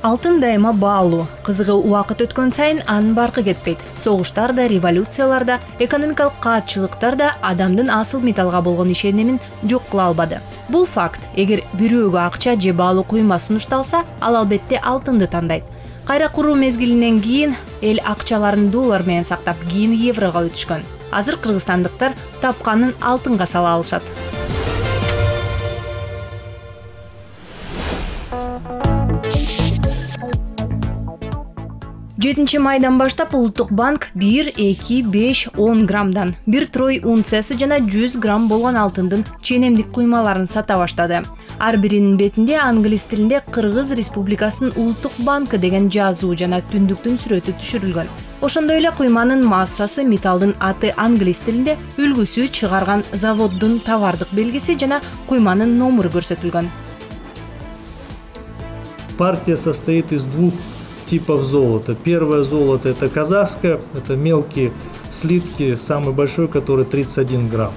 Алтын дайыма баалуу. Кызыгы убакыт өткөн сайын анын баркы кетпейт. Согуштар да, революциялар да, экономикалык каатчылыктар да адамдын асыл металлга болгон ишенимин жок кыла албады. Бул факт. Эгер бирөөгө акча же баалуу куйма сунушталса, ал албетте алтынды тандайт. Кайра куруу мезгилинен кийин эл акчаларын доллар менен сактап, кийин еврого өтүшкөн. Азыр кыргызстандыктар тапканын алтынга сала алышат. 7 майдан баштап Улуттук банк 1, 2, 5, 10 граммдан 1 трой унциясы жана 100 грамм болгон алтындын ченемдик куймаларын сата баштады. Ар биринин бетинде англис тилинде Кыргыз Республикасынын Улуттук банкы деген жазуу жана түндүктүн сүрөтү түшүрүлгөн. Ошондой эле куйманын массасы, металлдын аты англис тилинде, үлгүсү, чыгарган заводдун товардык белгиси жана куйманын номуру көрсөтүлгөн. Партия состоит из двух типов золота. Первое золото — это казахское, это мелкие слитки, самый большой, который 31 грамм.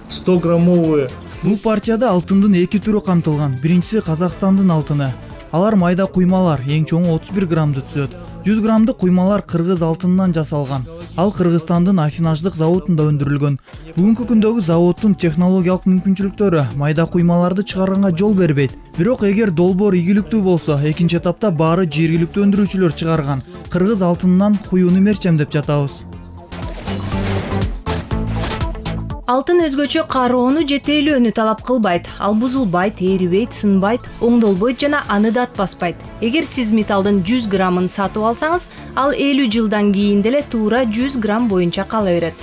100-граммовые. Бул партияда алтындын эки түрү камтылган. Биринчиси Казакстандын алтыны. Алар майда куймалар, эң чоңу 31 граммды түзөт. 100 граммды куймалар кыргыз алтынынан жасалган. Ал Кыргызстандын афинаждык заводунда өндүрүлгөн. Бүгүнкү күндөгү заводдун технологиялык мүмкүнчүлүктөрү майда куймаларды чыгарганга жол бербейт. Бирок эгер долбоор ийгиликтүү болсо, экинчи этапта баары жергиликтүү өндүрүүчүлөр чыгарган кыргыз алтынынан куюуну мерчем деп жатабыз. Алтын өзгөчө кароону же тейлөөнү талап кылбайт. Ал бузулбайт, эрибейт, сынбайт, оңдолбойт жана аны дат баспайт. Эгер сиз металлдын 100 граммын сатып алсаңыз, ал 50 жылдан кийин деле туура 100 грамм боюнча кала берет.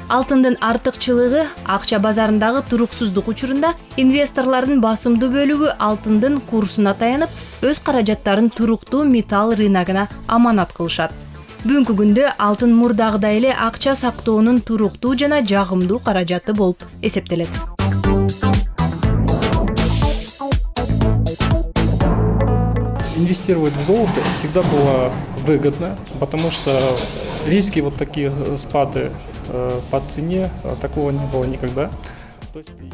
Алтындын артыкчылыгы акча базарындагы туруксуздук учурунда инвесторлордун басымдуу бөлүгү алтындын курсуна таянып, өз каражаттарын туруктуу металл рыногуна аманат кылышат. Бүгүнкү күндө алтын мурдагыдай эле акча сактоонун туруктуу жана жагымдуу каражаты болуп эсептелет. Инвестировать в золото всегда было выгодно, потому что риски вот такие спады по цене, такого не было никогда.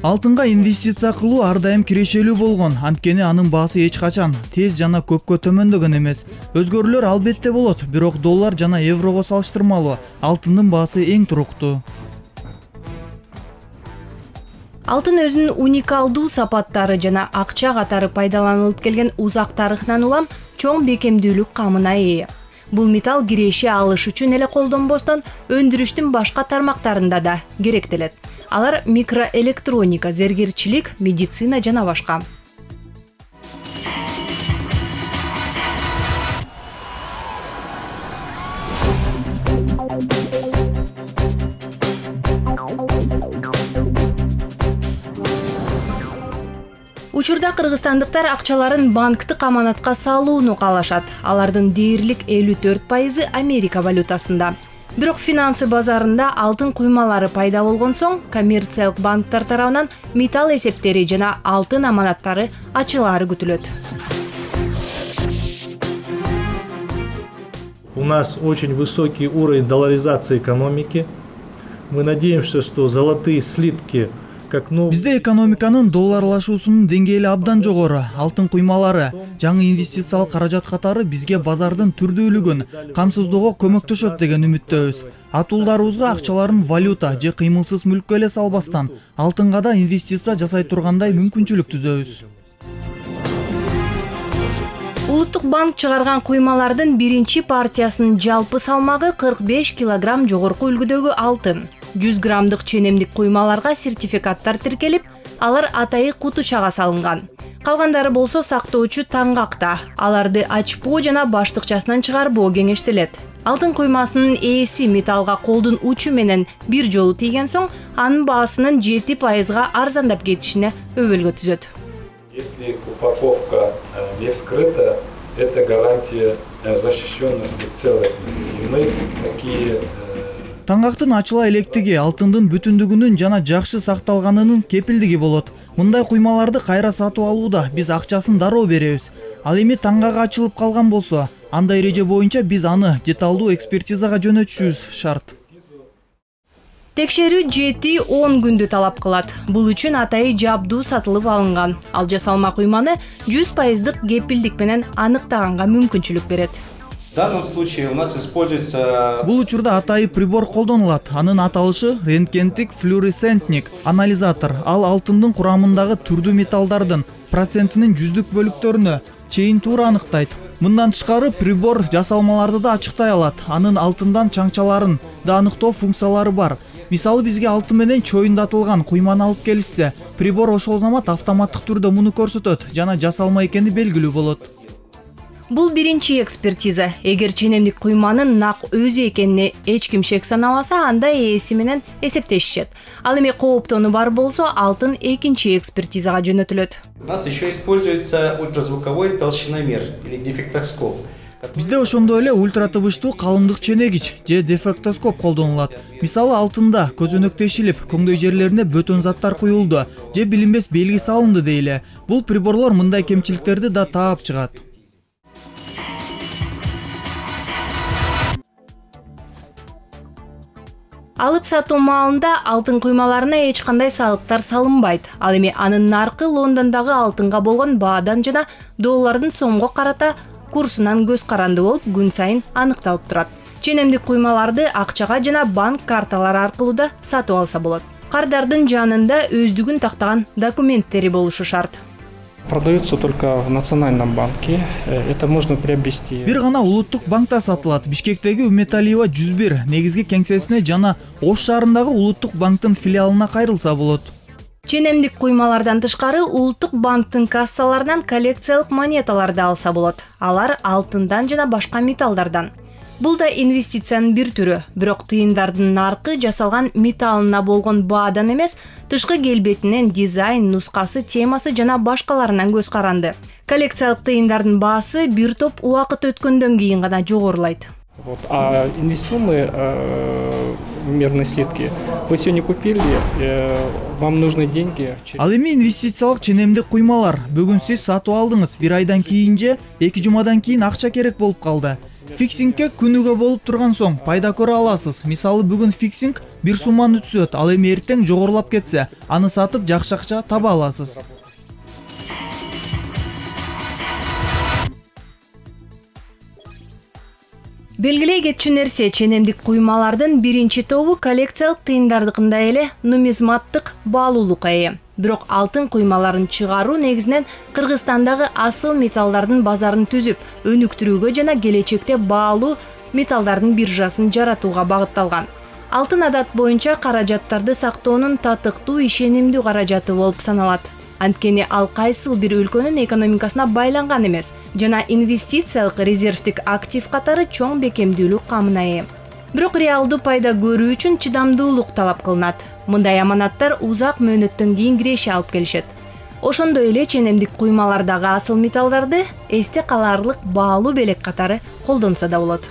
Алтынга инвестиция кылуу ар дайым кирешелүү болгон, анткени анын баасы эч качан тез жана көпкө төмөндөгөн эмес. Өзгөрүүлөр албетте болот, бирок доллар жана еврого салыштырмалуу алтындын баасы эң туруктуу. Алтын өзүнүн уникалдуу сапаттары жана акча катары пайдаланылып келген узак тарыхынан улам чоң бекемдүүлүк камына ээ. Бул металл киреши алыш үчүн эле колдонбостон, өндүрүштүн башка тармактарында да керектелет. Алар микроэлектроника, зергерчилик, медицина жана башка. Учурда кыргызстандыктар акчаларын банктык аманатка салууну каалашат. Алардын дээрлик 54% Америка валютасында. Бирок финансы базарында алтын куймалары пайда болгон соң, коммерциялык банктар тарабынан металл эсептери жана алтын аманаттары ачылаары күтүлөт. У нас очень высокий уровень долларизации экономики. Мы надеемся, что золотые слитки Бизде экономиканын долларлашуусунун деңгээли абдан жогору. Алтын куймалары, жаңы инвестициялык каражат катары бизге базардын түрдүүлүгүн камсыздоого көмөктөшөт деген үмүттөбүз. Атуулдарыбызга акчаларын валюта же кыймылсыз мүлккө эле салбастан, алтынга да инвестиция жасай тургандай мүмкүнчүлүк түзөбүз. Улуттук банк чыгарган куймалардын биринчи партиясынын жалпы салмагы 45 килограмм жогорку үлгүдөгү алтын. 100 граммдык ченемдик куймаларга сертификаттар тиркелип, алар атайы кутучага салынган. Калгандары болсо сактоочу таңгакта. Аларды ачпоо жана баштыкчасынан чыгарбоо кеңештелет. Алтын куймасынын ээси металлга колдун учу менен бир жолу тийген соң, анын баасынын 7%га арзандап кетишине өбөлгө түзөт. Если упаковка не вскрыта, это гарантия защищенности, целостности. И мы такие Таңгактын ачыла электиги алтындын бүтүндүгүнүн жана жакшы сакталганынын кепилдиги болот. Мындай куймаларды кайра сатып алууда биз акчасын дароо беребиз. Ал эми таңгак ачылып калган болсо, андай эреже боюнча биз аны деталдуу экспертизага жөнөтүшүбүз шарт. Текшерүү 7-10 күндү талап кылат. Бул үчүн атайы жабдуу сатылып алынган. Ал жасалма куйманы 100% кепилдик менен аныктаганга мүмкүнчүлүк берет. В данном случае у нас используется... Бул учурда атайы прибор колдонулат. Анын аталышы рентгендик флюоресцентник анализатор. Ал алтындын курамындагы түрдүү металлдардын процентинин жүздүк бөлүктөрүнө чейин туура аныктайт. Мындан тышкары прибор жасалмаларды да ачыктай алат. Анын алтындан чаңчаларын да аныктоо функциялары бар. Мисалы бизге алтын менен чоюндатылган куйманы алып келишсе, прибор ошол замат автоматтык түрдө муну көрсөтөт жана жасалма экени белгилүү болот. Бул биринчи экспертиза. Эгер ченемдик куйманын нак өзү экенине эч ким шек санабаса, анда ээси менен эсептешишет. Ал эми кооптону бар болсо, алтын экинчи экспертизага жөнөтүлөт. У нас еще используется ультразвуковой толщиномер или дефектоскоп. Бизде ошондой эле ультратыбыштуу калыңдык ченегич же дефектоскоп колдонулат. Мисалы алтында көзөнөк тешилип, көңдөй жерлерине бөтөн заттар куюлду же билинбес белги салынды дейле. Бул приборлор мындай кемчиликтерди да таап чыгат. Алып сатуу маалында алтын куймаларына эч кандай салыктар салынбайт. Ал эми анын наркы Лондондогу алтынга болгон баадан жана доллардын сомго карата курсунан көз каранды болуп, күн сайын аныкталып турат. Ченемдик куймаларды акчага жана банк карталары аркылуу да сатып алса болот. Кардардын жанында өздүгүн тактаган документтери болушу шарт. Продается только в Национальном банке. Это можно приобрести. Бир гана улуттук банкта сатылат. Бишкектеги Үмүталиева 101 негизги кеңсесине жана Ош шаарындагы улуттук банктын филиалына кайрылса болот. Ченемдик куймалардан тышкары улуттук банктын кассаларынан коллекциялык монеталарды алса болот. Алар алтындан жана башка металлдардан. Бул да инвестициянын бир түрү. Бирок тыйындардын наркы жасалган металлына болгон баадан эмес, тышкы келбетинен, дизайн, нускасы, темасы жана башкаларынан көз каранды. Коллекциялык тыйындардын баасы бир топ убакыт өткөндөн кийин гана жогорулайт. А инвестиционные мерные слитки вы сегодня купили, вам нужны деньги. Ал эми инвестициялык ченемдик куймалар. Бүгүн сиз сатып алдыңыз, бир айдан кийин же 2 жумадан кийин акча керек болуп калды. Фиксингке күнүгө болуп турган соң пайда көрө аласыз. Мисалы бүгүн фиксинг бир сумманы түзөт, ал эми эртең жогорулап кетсе, аны сатып жакшы акча таба аласыз. Белгилей кетчү нерсе, ченемдик куймалардын биринчи тобу коллекциялык тыйындардыкындай эле нумизматтык баалуулукка ээ. Бирок алтын куймаларын чыгаруу негизинен Кыргызстандагы асыл металлдардын базарын түзүп, өнүктүрүүгө жана келечекте баалуу металлдардын биржасын жаратууга багытталган. Алтын адат боюнча каражаттарды сактоонун татыктуу, ишенимдүү каражаты болуп саналат. Анткени ал кайсыл бир өлкөнүн экономикасына байланган эмес жана инвестициялык резервдик актив катары чоң бекемдүүлүк камына ээ. Бирок реалдуу пайда көрүү үчүн чыдамдуулук талап кылынат. Мындай аманаттар узак мөөнөттөн кийин киреше алып келишет. Ошондой эле ченемдик куймалардагы асыл металлдарды эсте каларлык баалуу белек катары колдонсо да болот.